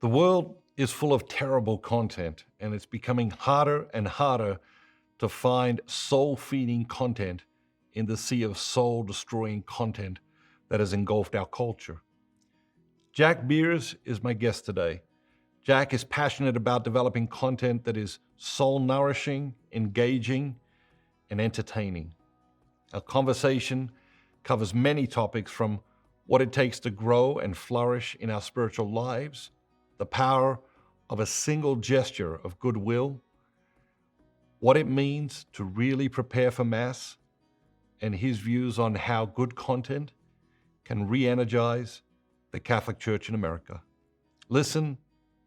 The world is full of terrible content, and it's becoming harder and harder to find soul feeding content in the sea of soul destroying content that has engulfed our culture. Jack Beers is my guest today. Jack is passionate about developing content that is soul nourishing, engaging, and entertaining. Our conversation covers many topics from what it takes to grow and flourish in our spiritual lives, the power of a single gesture of goodwill, what it means to really prepare for Mass, and his views on how good content can re-energize the Catholic Church in America. Listen,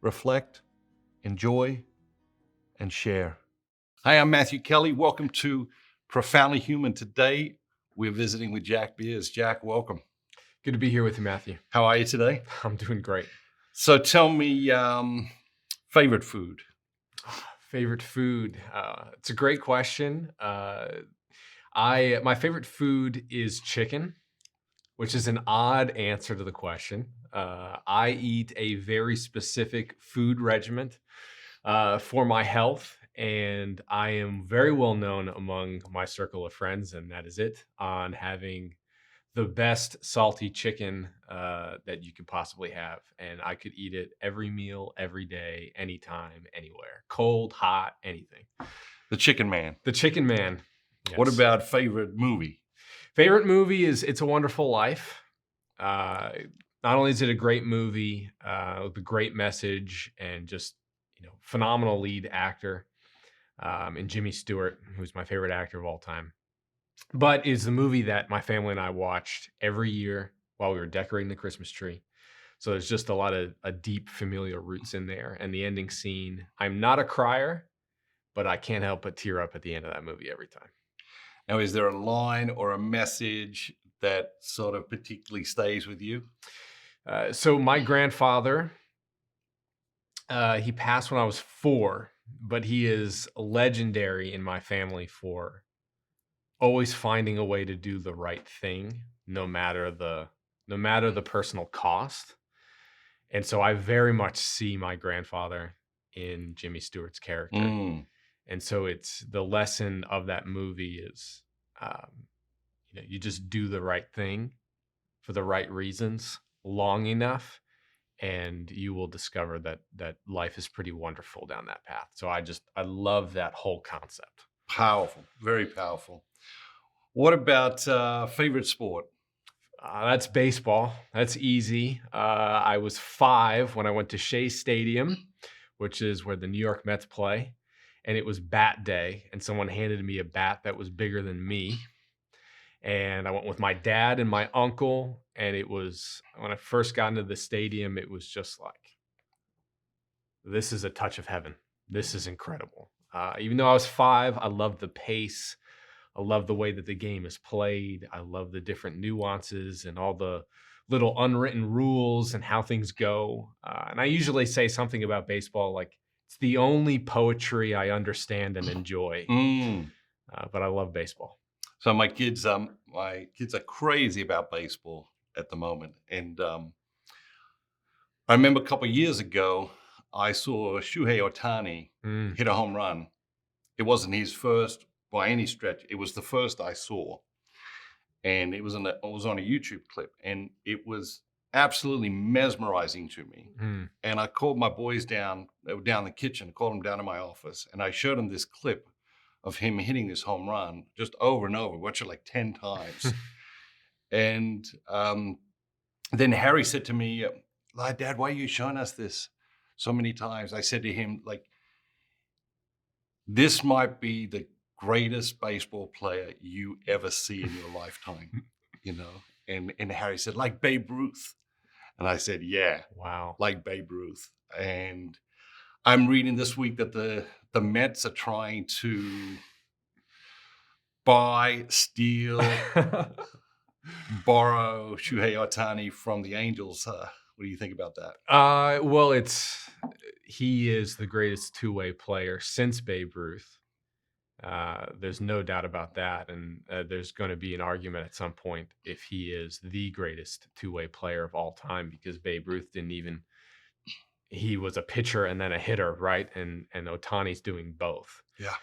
reflect, enjoy, and share. Hi, I'm Matthew Kelly. Welcome to Profoundly Human. Today, we're visiting with Jack Beers. Jack, welcome. Good to be here with you, Matthew. How are you today? I'm doing great. So tell me, favorite food? Favorite food? It's a great question. My favorite food is chicken, which is an odd answer to the question. I eat a very specific food regimen for my health, and I am very well known among my circle of friends, and that is it, on having the best salty chicken that you could possibly have. And I could eat it every meal, every day, anytime, anywhere. Cold, hot, anything. The Chicken Man. The Chicken Man. Yes. What about favorite movie? Favorite movie is It's a Wonderful Life. Not only is it a great movie with a great message and just phenomenal lead actor in Jimmy Stewart, who's my favorite actor of all time, but is the movie that my family and I watched every year while we were decorating the Christmas tree. So there's just a lot of deep familial roots in there. And the ending scene, I'm not a crier, but I can't help but tear up at the end of that movie every time. Now, is there a line or a message that sort of particularly stays with you? So my grandfather, he passed when I was 4, but he is legendary in my family for always finding a way to do the right thing, no matter the personal cost. And so I very much see my grandfather in Jimmy Stewart's character. And so it's the lesson of that movie is, you just do the right thing for the right reasons long enough, and you will discover that life is pretty wonderful down that path. So I love that whole concept. Powerful, very powerful. What about favorite sport? That's baseball. That's easy. I was 5 when I went to Shea Stadium, which is where the New York Mets play. And it was bat day. And someone handed me a bat that was bigger than me. And I went with my dad and my uncle. And it was, when I first got into the stadium, it was just like, this is a touch of heaven. This is incredible. Even though I was 5, I loved the pace. I love the way that the game is played. I love the different nuances and all the little unwritten rules and how things go. And I usually say something about baseball like, it's the only poetry I understand and enjoy. But I love baseball. So my kids are crazy about baseball at the moment. And I remember a couple of years ago, I saw Shohei Ohtani hit a home run. It wasn't his first by any stretch. It was the first I saw. And it was on a YouTube clip. And it was absolutely mesmerizing to me. And I called my boys down. They were down in the kitchen, called them down to my office. And I showed them this clip of him hitting this home run just over and over, watched it like 10 times. And then Harry said to me, Dad, why are you showing us this so many times? I said to him, like, this might be the greatest baseball player you ever see in your lifetime, And Harry said, like Babe Ruth. And I said, yeah. Wow. Like Babe Ruth. And I'm reading this week that the Mets are trying to buy, steal, borrow Shohei Ohtani from the Angels. What do you think about that? Well, he is the greatest two-way player since Babe Ruth. There's no doubt about that. And there's going to be an argument at some point if he is the greatest two-way player of all time, because Babe Ruth didn't even he was a pitcher and then a hitter, right? And Ohtani's doing both. Yeah.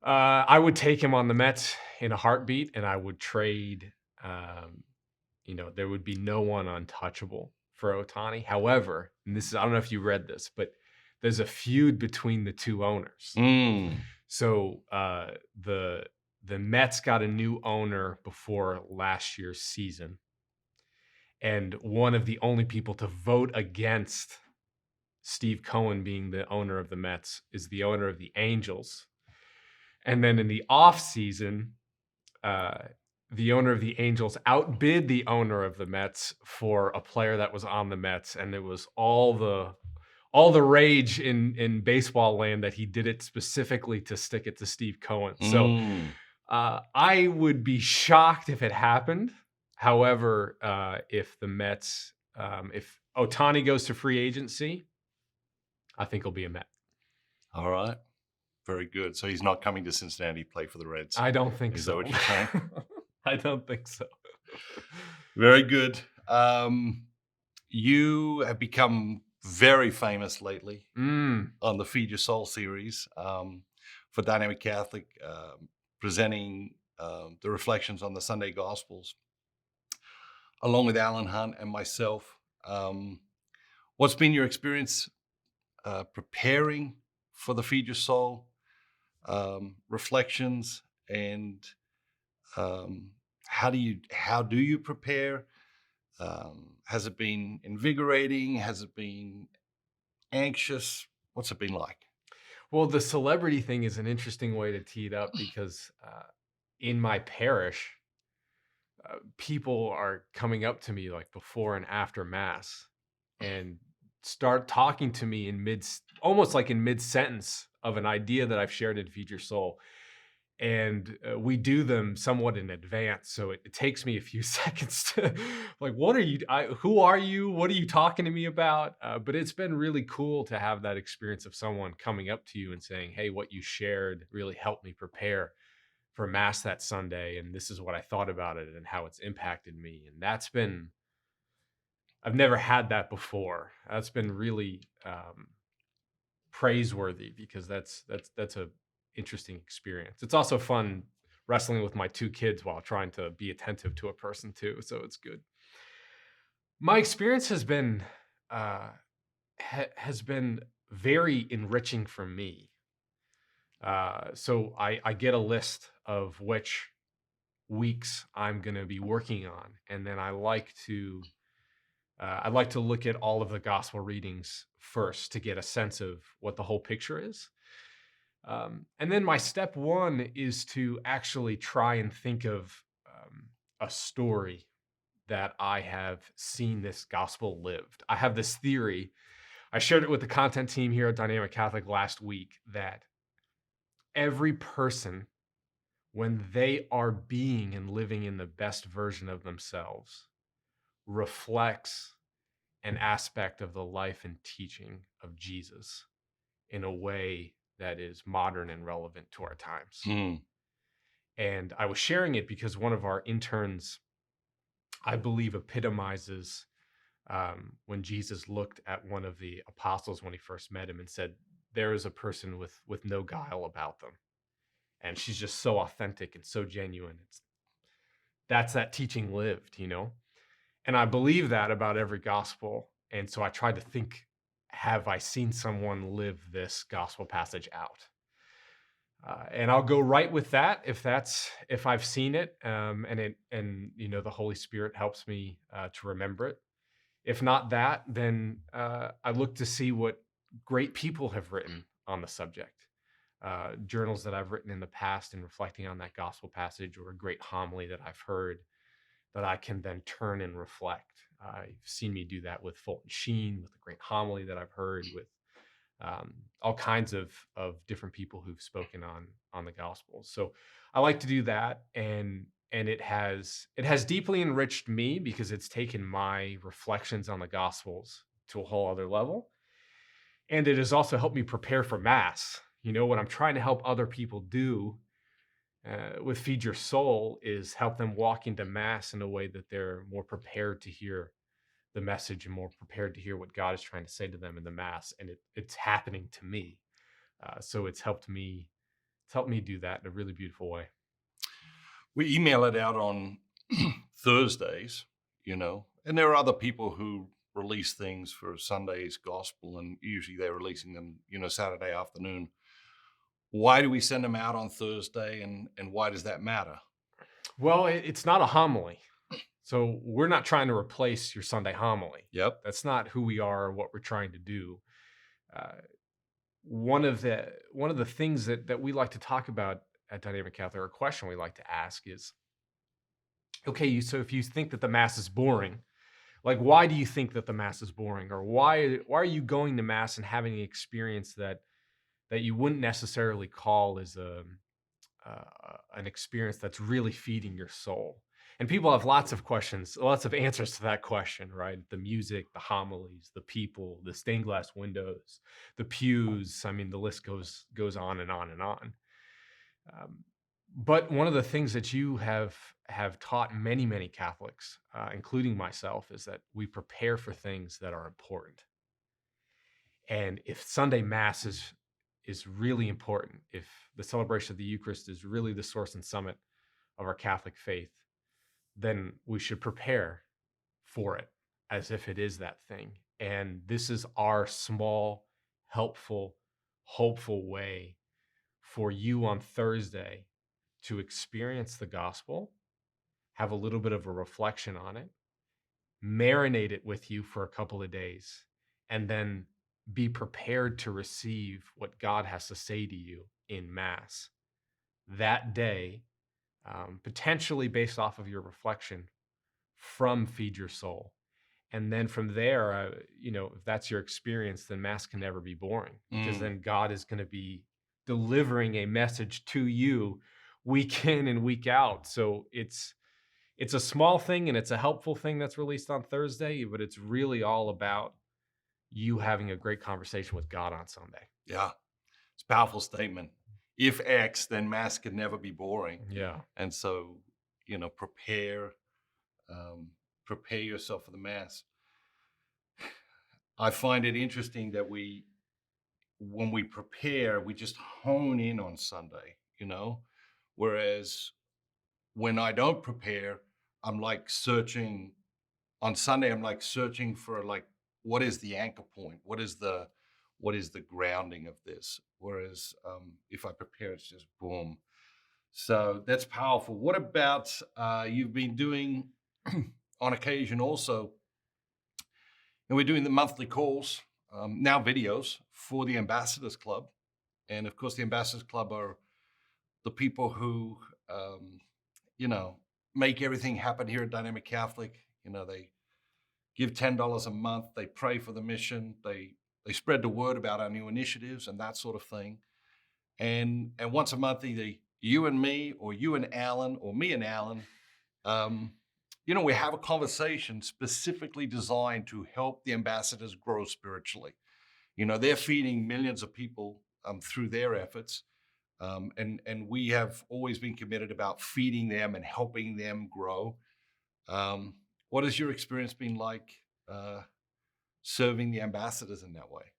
I would take him on the Mets in a heartbeat, and I would trade. Um, there would be no one untouchable for Ohtani. However, and this is, I don't know if you read this, but there's a feud between the two owners. So the Mets got a new owner before last year's season, and one of the only people to vote against Steve Cohen being the owner of the Mets is the owner of the Angels. And then in the off season, the owner of the Angels outbid the owner of the Mets for a player that was on the Mets, and it was all the rage in baseball land that he did it specifically to stick it to Steve Cohen. So I would be shocked if it happened. However, if the Mets, if Ohtani goes to free agency, I think he'll be a Met. All right. Very good. So he's not coming to Cincinnati to play for the Reds. I don't think Is so. that what you're saying? I don't think so. Very good. You have become very famous lately on the Feed Your Soul series for Dynamic Catholic, presenting the reflections on the Sunday Gospels, along with Alan Hunt and myself. What's been your experience preparing for the Feed Your Soul reflections, and how do you prepare? Has it been invigorating? Has it been anxious? What's it been like? Well, the celebrity thing is an interesting way to tee it up because in my parish, people are coming up to me like before and after Mass and start talking to me in almost like in mid-sentence of an idea that I've shared in Feed Your Soul. And we do them somewhat in advance. So it takes me a few seconds to like, who are you? What are you talking to me about? But it's been really cool to have that experience of someone coming up to you and saying, hey, what you shared really helped me prepare for Mass that Sunday. And this is what I thought about it and how it's impacted me. And I've never had that before. That's been really praiseworthy because that's a interesting experience. It's also fun wrestling with my two kids while trying to be attentive to a person too. So it's good. My experience has been very enriching for me. So I get a list of which weeks I'm going to be working on, and then I like to look at all of the gospel readings first to get a sense of what the whole picture is. And then my step one is to actually try and think of a story that I have seen this gospel lived. I have this theory. I shared it with the content team here at Dynamic Catholic last week that every person, when they are being and living in the best version of themselves, reflects an aspect of the life and teaching of Jesus in a way that is modern and relevant to our times. And I was sharing it because one of our interns, I believe, epitomizes when Jesus looked at one of the apostles when he first met him and said, there is a person with no guile about them. And she's just so authentic and so genuine. That's that teaching lived, And I believe that about every gospel. And so I tried to think, have I seen someone live this gospel passage out? And I'll go right with that if I've seen it, and the Holy Spirit helps me to remember it. If not that, then I look to see what great people have written on the subject, journals that I've written in the past and reflecting on that gospel passage, or a great homily that I've heard that I can then turn and reflect. You've seen me do that with Fulton Sheen, with a great homily that I've heard, with all kinds of different people who've spoken on the Gospels. So I like to do that, and it has deeply enriched me because it's taken my reflections on the Gospels to a whole other level, and it has also helped me prepare for Mass. What I'm trying to help other people do with Feed Your Soul is help them walk into Mass in a way that they're more prepared to hear the message and more prepared to hear what God is trying to say to them in the Mass. And it's happening to me. So it's helped me. It's helped me do that in a really beautiful way. We email it out on Thursdays, and there are other people who release things for Sunday's gospel, and usually they're releasing them, Saturday afternoon. Why do we send them out on Thursday, and why does that matter? Well, it's not a homily. So we're not trying to replace your Sunday homily. Yep. That's not who we are or what we're trying to do. Uh, one of the things that we like to talk about at Dynamic Catholic, or a question we like to ask is, okay, so if you think that the Mass is boring, like, why do you think that the Mass is boring? Or why are you going to Mass and having an experience that you wouldn't necessarily call as an experience that's really feeding your soul? And people have lots of questions, lots of answers to that question, right? The music, the homilies, the people, the stained glass windows, the pews. I mean, the list goes on and on and on. But one of the things that you have taught many Catholics, including myself, is that we prepare for things that are important. And if Sunday Mass is really important, if the celebration of the Eucharist is really the source and summit of our Catholic faith, then we should prepare for it as if it is that thing. And this is our small, helpful, hopeful way for you on Thursday to experience the gospel, have a little bit of a reflection on it, marinate it with you for a couple of days, and then be prepared to receive what God has to say to you in Mass that day, potentially based off of your reflection from Feed Your Soul. And then from there, if that's your experience, then Mass can never be boring, because then God is going to be delivering a message to you week in and week out. So it's a small thing and it's a helpful thing that's released on Thursday, but it's really all about you having a great conversation with God on Sunday. Yeah, it's a powerful statement. If X, then Mass can never be boring. Yeah. And so, prepare yourself for the Mass. I find it interesting that when we prepare, we just hone in on Sunday, whereas when I don't prepare, I'm like searching on Sunday. I'm like searching for, like, what is the anchor point? What is the grounding of this? Whereas if I prepare, it's just boom. So that's powerful. What about you've been doing on occasion also, and we're doing the monthly calls, now videos for the Ambassadors Club. And of course, the Ambassadors Club are the people who, make everything happen here at Dynamic Catholic. They give $10 a month. They pray for the mission. They spread the word about our new initiatives and that sort of thing. And once a month, either you and me, or you and Alan, or me and Alan, we have a conversation specifically designed to help the ambassadors grow spiritually. They're feeding millions of people through their efforts. And we have always been committed about feeding them and helping them grow. What has your experience been like serving the ambassadors in that way?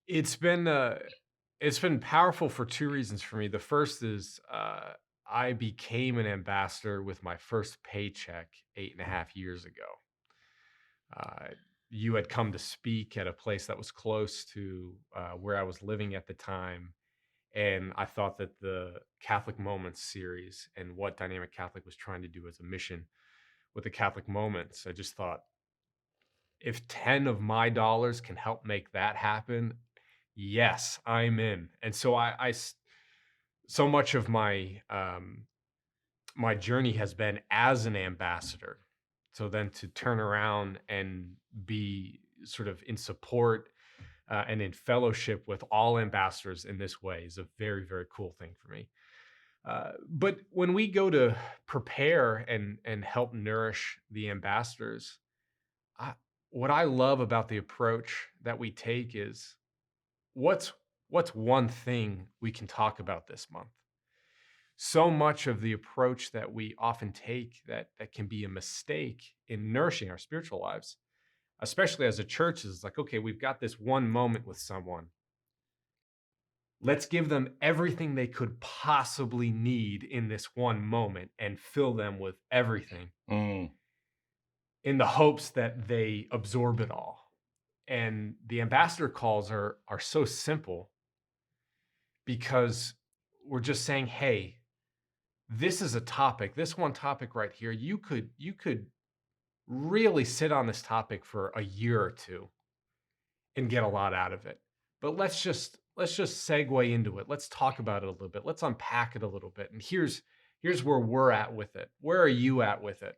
It's been powerful for two reasons for me. The first is I became an ambassador with my first paycheck 8.5 years ago. You had come to speak at a place that was close to where I was living at the time. And I thought that the Catholic Moments series and what Dynamic Catholic was trying to do as a mission with the Catholic Moments, I just thought, if 10 of my dollars can help make that happen, yes, I'm in. And so so much of my my journey has been as an ambassador. So then to turn around and be sort of in support and in fellowship with all ambassadors in this way is a very, very cool thing for me. But when we go to prepare and help nourish the ambassadors, what I love about the approach that we take is, what's one thing we can talk about this month? So much of the approach that we often take that can be a mistake in nourishing our spiritual lives especially as a church, is like, okay, we've got this one moment with someone. Let's give them everything they could possibly need in this one moment and fill them with everything Mm. in the hopes that they absorb it all. And the ambassador calls are so simple because we're just saying, hey, this is a topic, this one topic right here, you could really sit on this topic for a year or two and get a lot out of it. But let's just segue into it. Let's talk about it a little bit. Let's unpack it a little bit. And here's where we're at with it. Where are you at with it?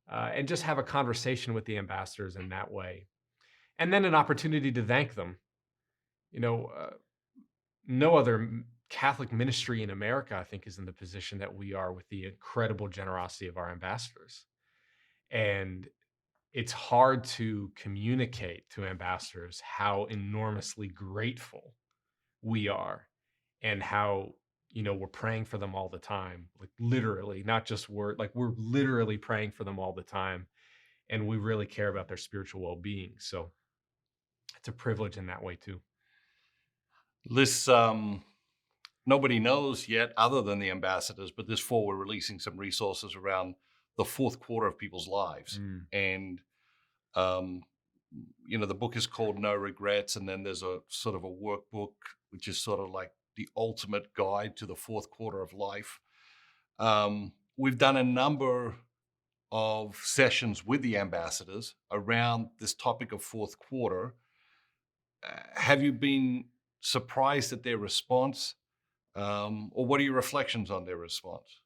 And just have a conversation with the ambassadors in that way. And then an opportunity to thank them. You know, no other Catholic ministry in America, I think, is in the position that we are with the incredible generosity of our ambassadors. And it's hard to communicate to ambassadors how enormously grateful we are and how, we're praying for them all the time, like literally, not just word, like we're literally praying for them all the time. And we really care about their spiritual well-being. So it's a privilege in that way too. This, nobody knows yet other than the ambassadors, but this fall we're releasing some resources around the fourth quarter of people's lives. And, the book is called No Regrets. And then there's a sort of a workbook, which is sort of like the ultimate guide to the fourth quarter of life. We've done a number of sessions with the ambassadors around this topic of fourth quarter. Have you been surprised at their response? Or what are your reflections on their response?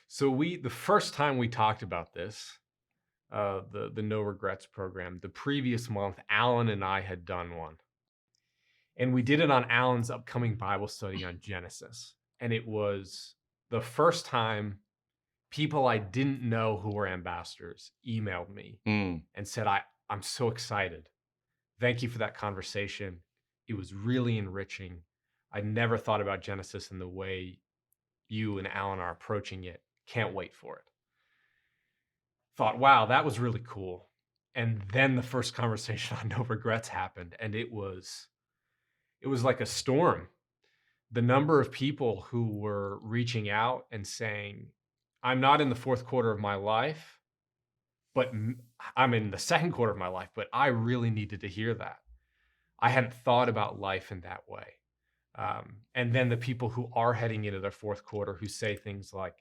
So the first time we talked about this, the No Regrets program, the previous month, Alan and I had done one. And we did it on Alan's upcoming Bible study on Genesis. And it was the first time people I didn't know who were ambassadors emailed me and said, I'm so excited. Thank you for that conversation. It was really enriching. I never thought about Genesis in the way you and Alan are approaching it. Can't wait for it. Thought, wow, that was really cool. And then the first conversation on No Regrets happened, and it was like a storm. The number of people who were reaching out and saying, I'm not in the fourth quarter of my life, but I'm in the second quarter of my life, but I really needed to hear that. I hadn't thought about life in that way. And then the people who are heading into their fourth quarter who say things like,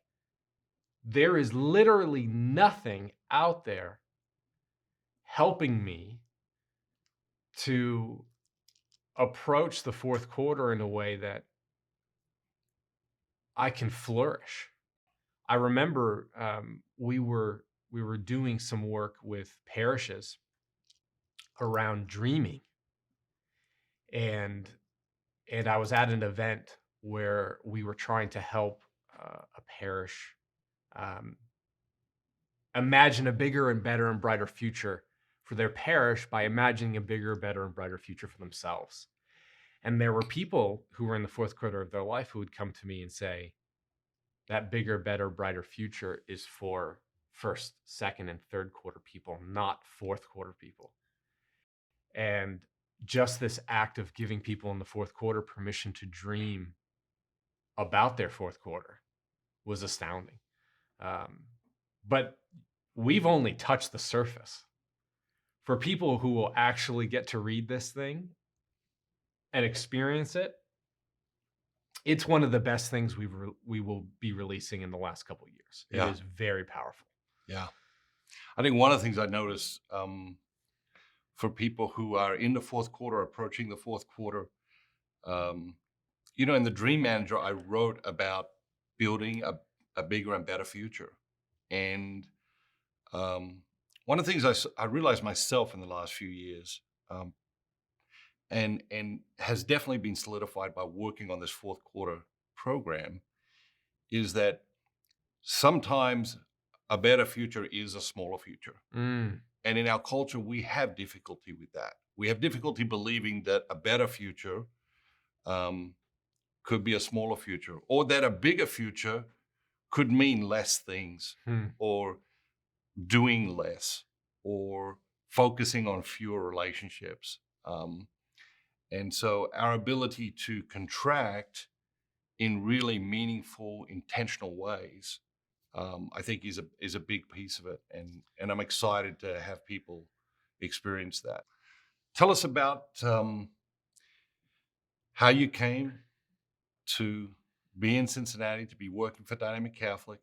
there is literally nothing out there helping me to approach the fourth quarter in a way that I can flourish. I remember we were doing some work with parishes around dreaming, and I was at an event where we were trying to help a parish imagine a bigger and better and brighter future for their parish by imagining a bigger, better, and brighter future for themselves. And there were people who were in the fourth quarter of their life who would come to me and say, that bigger, better, brighter future is for first, second, and third quarter people, not fourth quarter people. And just this act of giving people in the fourth quarter permission to dream about their fourth quarter was astounding. But we've only touched the surface. For people who will actually get to read this thing and experience it, it's one of the best things we will be releasing in the last couple of years. Yeah. It is very powerful. Yeah. I think one of the things I noticed for people who are in the fourth quarter, approaching the fourth quarter, in the Dream Manager, I wrote about building a bigger and better future. And one of the things I realized myself in the last few years, and has definitely been solidified by working on this fourth quarter program, is that sometimes a better future is a smaller future. And in our culture, we have difficulty with that. We have difficulty believing that a better future could be a smaller future, or that a bigger future could mean less things, or doing less, or focusing on fewer relationships. And so our ability to contract in really meaningful, intentional ways, I think is a big piece of it. And I'm excited to have people experience that. Tell us about how you came to be in Cincinnati, to be working for Dynamic Catholic.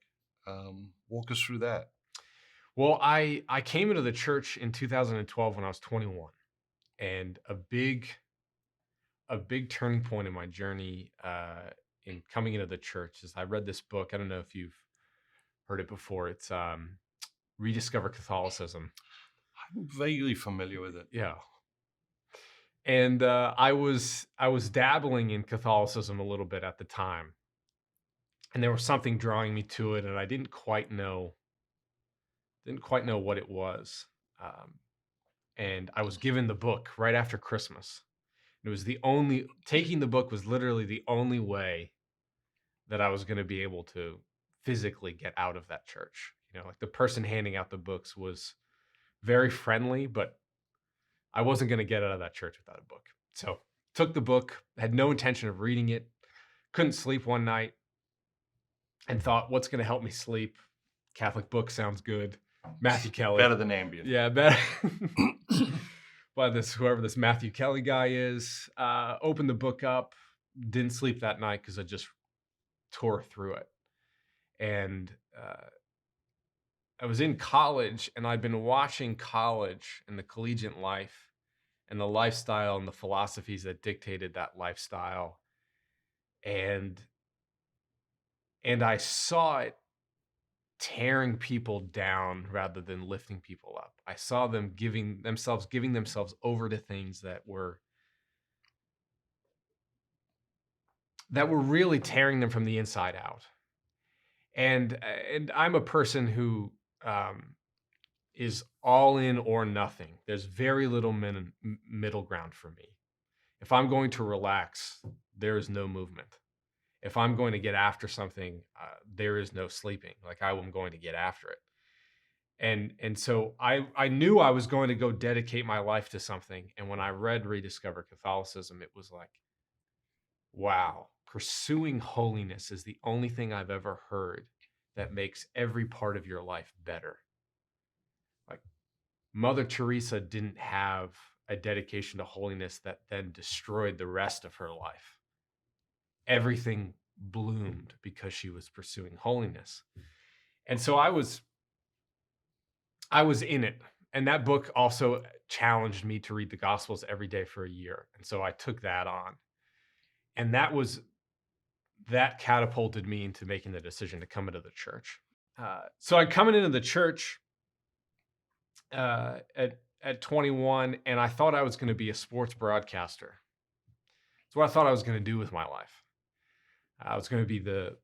Walk us through that. Well, I came into the church in 2012 when I was 21, and a big turning point in my journey in coming into the church is I read this book. I don't know if you've heard it before. It's Rediscover Catholicism. I'm vaguely familiar with it. Yeah. And I was dabbling in Catholicism a little bit at the time, and there was something drawing me to it, and I didn't quite know what it was. And I was given the book right after Christmas. It was taking the book was literally the only way that I was going to be able to physically get out of that church. Like the person handing out the books was very friendly, but I wasn't going to get out of that church without a book. So took the book, had no intention of reading it, couldn't sleep one night, and thought, what's going to help me sleep? Catholic book sounds good. Matthew Kelly. Better than Ambien. Yeah, better. By whoever this Matthew Kelly guy is. Opened the book up, didn't sleep that night because I just tore through it. And I was in college, and I'd been watching college and the collegiate life and the lifestyle and the philosophies that dictated that lifestyle. And I saw it tearing people down rather than lifting people up. I saw them giving themselves over to things that were really tearing them from the inside out. And I'm a person who is all in or nothing. There's very little middle ground for me. If I'm going to relax, there is no movement. If I'm going to get after something, there is no sleeping. Like I am going to get after it. And so I knew I was going to go dedicate my life to something. And when I read Rediscover Catholicism, it was like, wow, pursuing holiness is the only thing I've ever heard that makes every part of your life better. Like Mother Teresa didn't have a dedication to holiness that then destroyed the rest of her life. Everything bloomed because she was pursuing holiness. And so I was in it. And that book also challenged me to read the Gospels every day for a year. And so I took that on. And that catapulted me into making the decision to come into the church. So I'm coming into the church at 21, and I thought I was going to be a sports broadcaster. That's what I thought I was going to do with my life. I was going to be the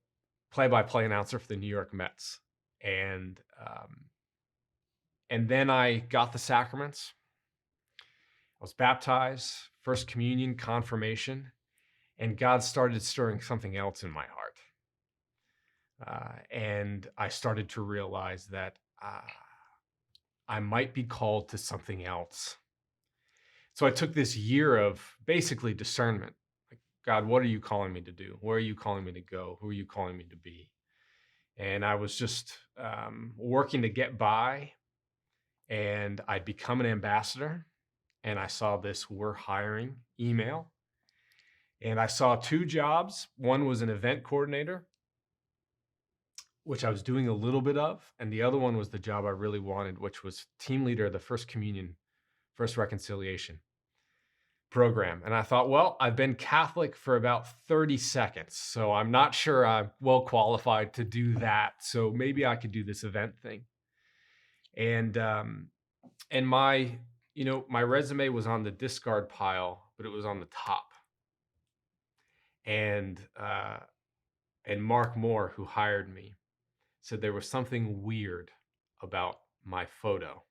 play-by-play announcer for the New York Mets. And then I got the sacraments. I was baptized, first communion, confirmation, and God started stirring something else in my heart. And I started to realize that I might be called to something else. So I took this year of basically discernment. Like, God, what are you calling me to do? Where are you calling me to go? Who are you calling me to be? And I was just working to get by. And I'd become an ambassador. And I saw this "we're hiring" email. And I saw two jobs. One was an event coordinator, which I was doing a little bit of. And the other one was the job I really wanted, which was team leader of the First Communion, First Reconciliation program. And I thought, well, I've been Catholic for about 30 seconds, so I'm not sure I'm well qualified to do that. So maybe I could do this event thing. And my resume was on the discard pile, but it was on the top. And Mark Moore, who hired me, said there was something weird about my photo.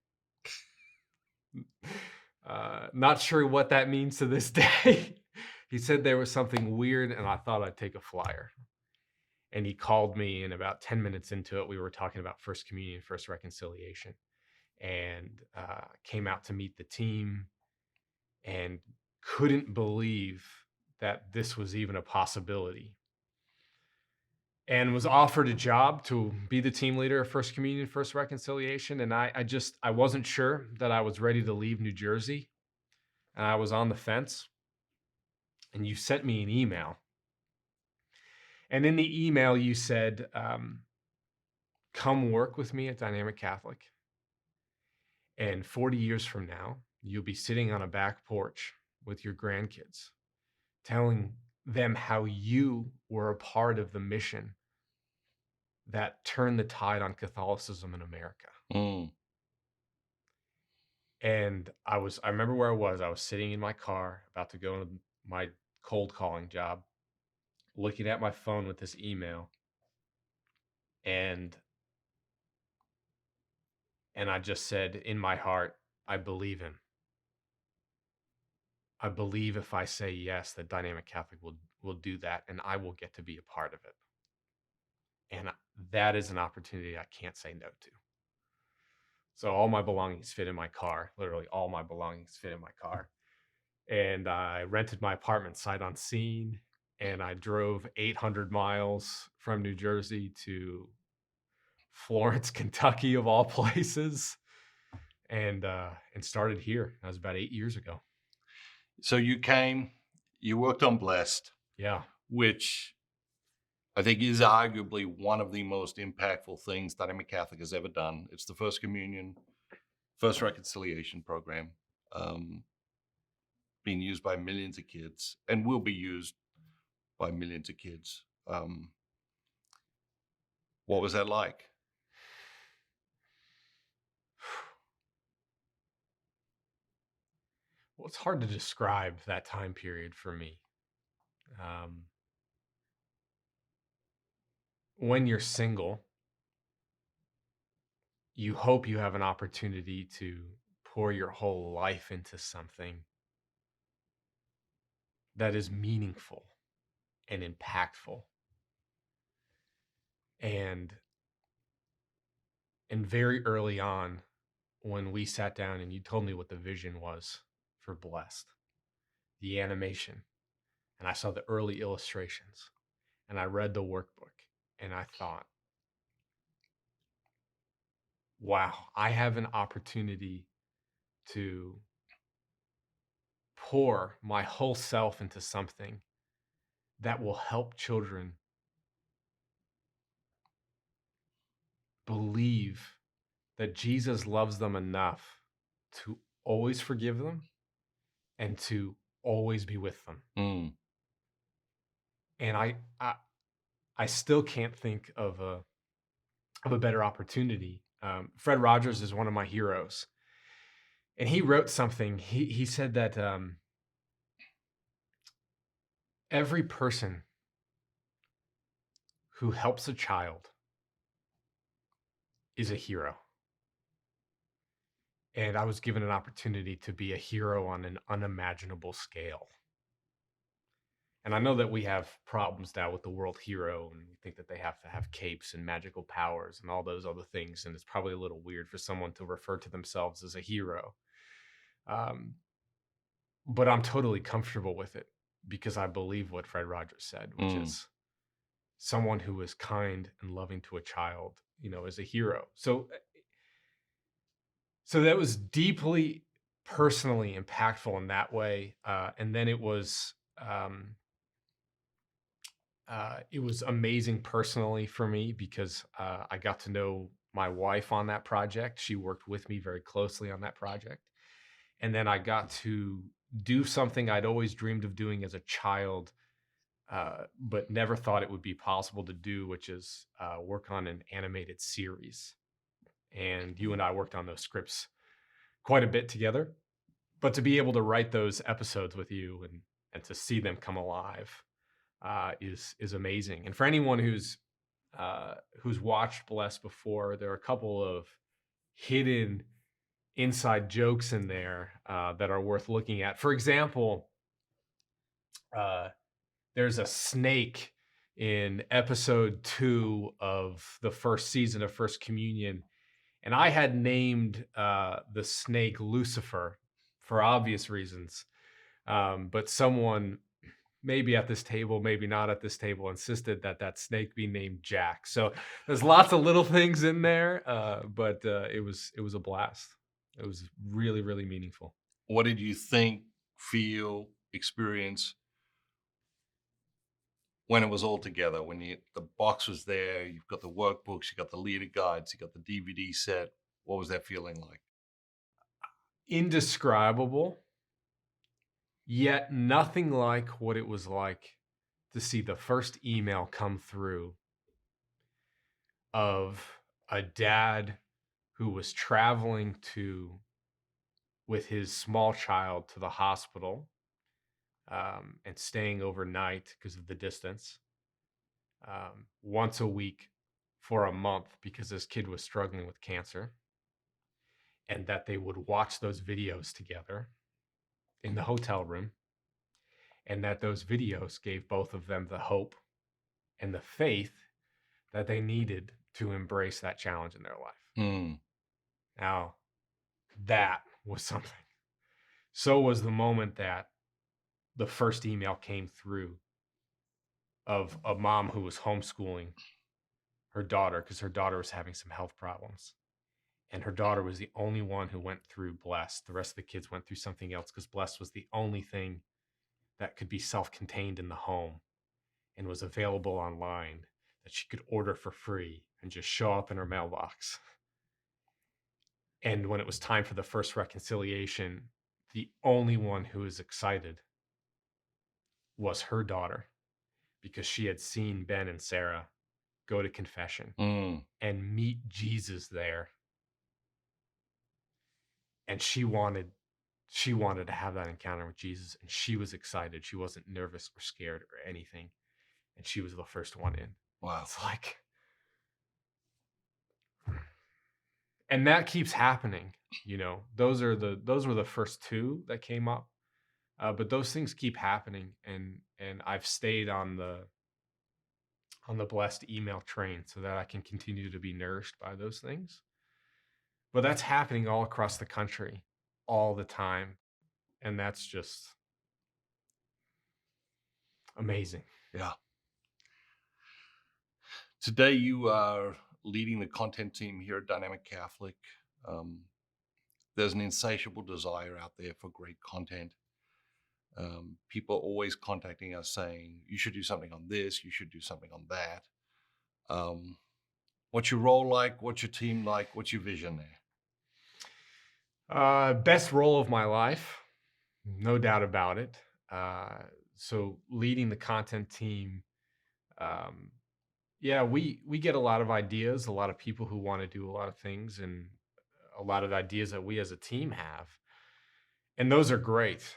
Not sure what that means to this day. He said there was something weird, and I thought I'd take a flyer. And he called me, and about 10 minutes into it, we were talking about First Communion, First Reconciliation. and came out to meet the team and couldn't believe that this was even a possibility, and was offered a job to be the team leader of First Communion, First Reconciliation. And I wasn't sure that I was ready to leave New Jersey. And I was on the fence. And you sent me an email. And in the email, you said, come work with me at Dynamic Catholic. And 40 years from now, you'll be sitting on a back porch with your grandkids, telling them how you were a part of the mission that turned the tide on Catholicism in America. Mm. And I remember where I was sitting in my car about to go to my cold calling job, looking at my phone with this email. And I just said in my heart, I believe him. I believe if I say yes, that Dynamic Catholic will do that, and I will get to be a part of it. And that is an opportunity I can't say no to. So all my belongings fit in my car, literally all my belongings fit in my car. And I rented my apartment sight unseen, and I drove 800 miles from New Jersey to Florence, Kentucky, of all places, and started here. That was about 8 years ago. So you came, you worked on Blessed, Yeah. which I think is arguably one of the most impactful things Dynamic Catholic has ever done. It's the First Communion, First Reconciliation program, being used by millions of kids and will be used by millions of kids. What was that like? Well, it's hard to describe that time period for me. When you're single, you hope you have an opportunity to pour your whole life into something that is meaningful and impactful. And very early on, when we sat down and you told me what the vision was for Blessed, the animation, and I saw the early illustrations, and I read the workbook, and I thought, wow, I have an opportunity to pour my whole self into something that will help children believe that Jesus loves them enough to always forgive them and to always be with them. Mm. And I still can't think of a better opportunity. Fred Rogers is one of my heroes, and he wrote something. He said that every person who helps a child is a hero. And I was given an opportunity to be a hero on an unimaginable scale. And I know that we have problems now with the world hero, and we think that they have to have capes and magical powers and all those other things. And it's probably a little weird for someone to refer to themselves as a hero. But I'm totally comfortable with it because I believe what Fred Rogers said, which is someone who is kind and loving to a child, is a hero. So that was deeply personally impactful in that way. And then it was amazing personally for me because I got to know my wife on that project. She worked with me very closely on that project. And then I got to do something I'd always dreamed of doing as a child, but never thought it would be possible to do, which is work on an animated series. And you and I worked on those scripts quite a bit together. But to be able to write those episodes with you and to see them come alive is amazing. And for anyone who's watched Blessed before, there are a couple of hidden inside jokes in there that are worth looking at. For example, there's a snake in episode 2 of the first season of First Communion, And I had named the snake Lucifer for obvious reasons. But someone, maybe at this table, maybe not at this table, insisted that that snake be named Jack. So there's lots of little things in there, but it was a blast. It was really, really meaningful. What did you think, feel, experience when it was all together? When the box was there, you've got the workbooks, you got the leader guides, you got the DVD set. What was that feeling like? Indescribable, yet nothing like what it was like to see the first email come through of a dad who was traveling to with his small child to the hospital, and staying overnight because of the distance, once a week for a month because his kid was struggling with cancer, and that they would watch those videos together in the hotel room, and that those videos gave both of them the hope and the faith that they needed to embrace that challenge in their life. Mm. Now, that was something. So was the moment that the first email came through of a mom who was homeschooling her daughter because her daughter was having some health problems. And her daughter was the only one who went through Blessed. The rest of the kids went through something else because Blessed was the only thing that could be self-contained in the home and was available online that she could order for free and just show up in her mailbox. And when it was time for the first reconciliation, the only one who was excited was her daughter because she had seen Ben and Sarah go to confession Mm. and meet Jesus there. And she wanted to have that encounter with Jesus, and she was excited. She wasn't nervous or scared or anything. And she was the first one in. Wow. It's like, and that keeps happening. Those were the first two that came up. But those things keep happening, and I've stayed on the blessed email train so that I can continue to be nourished by those things. But that's happening all across the country all the time. And that's just amazing. Yeah. Today, you are leading the content team here at Dynamic Catholic. There's an insatiable desire out there for great content. People are always contacting us saying, you should do something on this, you should do something on that. What's your role like? What's your team like? What's your vision there? Best role of my life, no doubt about it. So leading the content team, yeah, we get a lot of ideas, a lot of people who want to do a lot of things, and a lot of ideas that we as a team have, and those are great.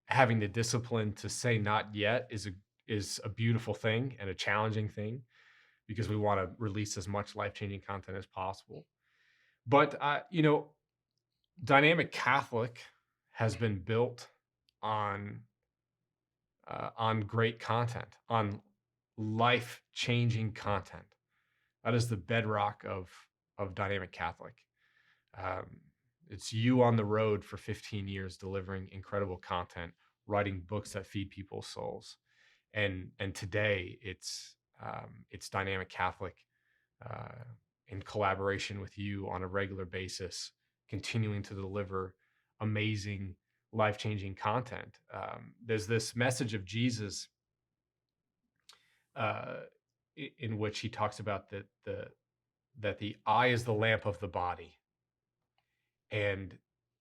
Having the discipline to say not yet is a beautiful thing and a challenging thing because we want to release as much life-changing content as possible. But Dynamic Catholic has been built on great content, on life-changing content. That is the bedrock of Dynamic Catholic. It's you on the road for 15 years, delivering incredible content, writing books that feed people's souls, and today it's Dynamic Catholic in collaboration with you on a regular basis, continuing to deliver amazing, life-changing content. There's this message of Jesus in which he talks about that the eye is the lamp of the body, and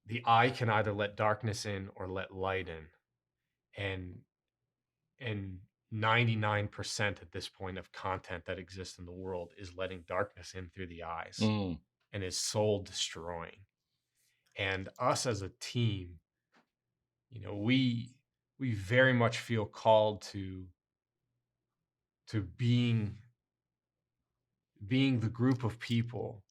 the eye can either let darkness in or let light in, and 99% at this point of content that exists in the world is letting darkness in through the eyes and is soul destroying. And us as a team, we very much feel called to being the group of people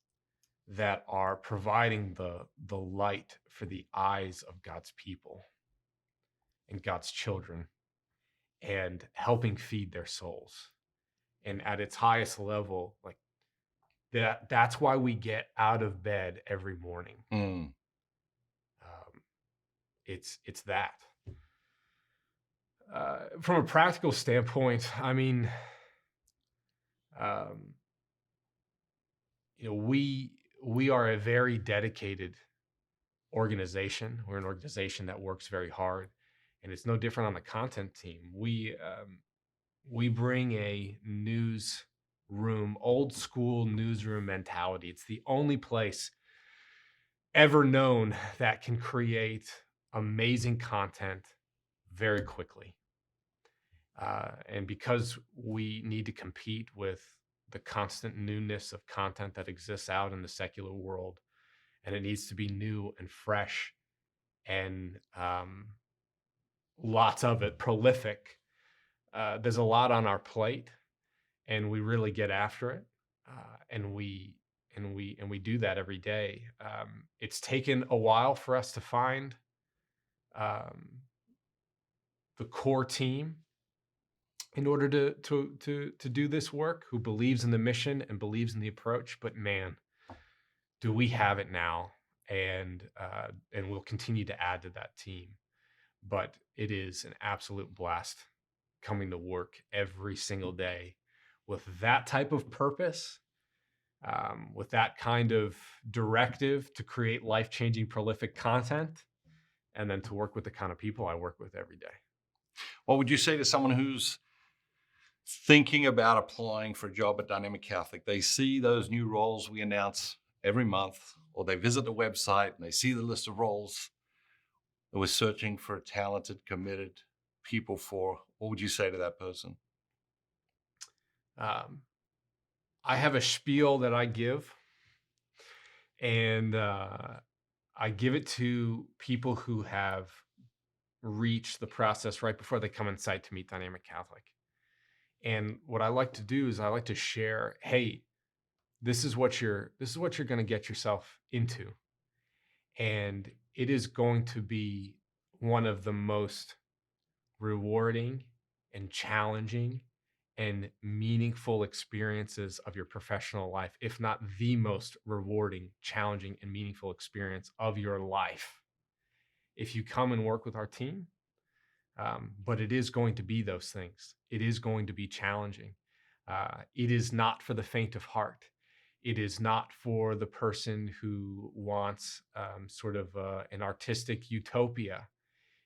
that are providing the light for the eyes of God's people and God's children and helping feed their souls. And at its highest level, like That's why we get out of bed every morning. Mm. Um, it's that. From a practical standpoint, I mean, um, we are a very dedicated organization. We're an organization that works very hard, and it's no different on the content team. We bring a newsroom, old school newsroom mentality. It's the only place ever known that can create amazing content very quickly. And because we need to compete with the constant newness of content that exists out in the secular world, and it needs to be new and fresh and lots of it, prolific. There's a lot on our plate, and we really get after it, and we do that every day. It's taken a while for us to find um, the core team in order to do this work, who believes in the mission and believes in the approach. But man, do we have it now, and we'll continue to add to that team. But it is an absolute blast coming to work every single day with that type of purpose, with that kind of directive to create life-changing, prolific content, and then to work with the kind of people I work with every day. What would you say to someone who's thinking about applying for a job at Dynamic Catholic? They see those new roles we announce every month, or they visit the website and they see the list of roles that we're searching for talented, committed people for. What would you say to that person? Um, I have a spiel that I give, and I give it to people who have reached the process right before they come in sight to meet Dynamic Catholic. And what I like to do is I like to share, hey, this is what you're going to get yourself into, and it is going to be one of the most rewarding and challenging and meaningful experiences of your professional life, if not the most rewarding, challenging, and meaningful experience of your life, if you come and work with our team. But it is going to be those things. It is going to be challenging. It is not for the faint of heart. It is not for the person who wants sort of an artistic utopia.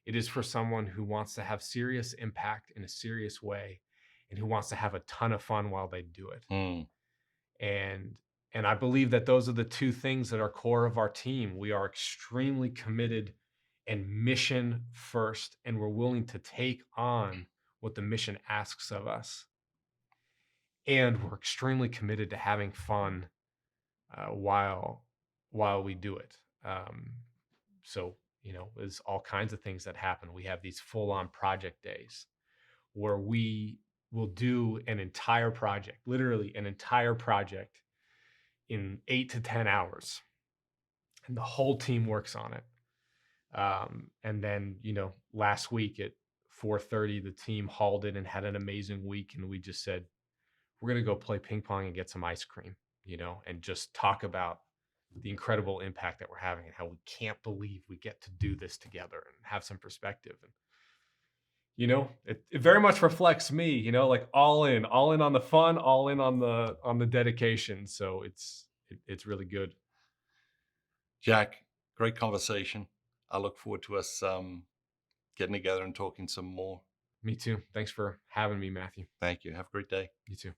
It is for someone who wants to have serious impact in a serious way, and who wants to have a ton of fun while they do it. Mm. And I believe that those are the two things that are core of our team. We are extremely committed and mission first, and we're willing to take on what the mission asks of us. And we're extremely committed to having fun while we do it. So, there's all kinds of things that happen. We have these full-on project days where we will do an entire project, literally an entire project, in 8 to 10 hours, and the whole team works on it. And then, last week at 4:30, the team hauled it and had an amazing week, and we just said, we're going to go play ping pong and get some ice cream, and just talk about the incredible impact that we're having and how we can't believe we get to do this together and have some perspective. And it very much reflects me, like all in on the fun, all in on the dedication. So it's really good. Jack, great conversation. I look forward to us getting together and talking some more. Me too. Thanks for having me, Matthew. Thank you. Have a great day. You too.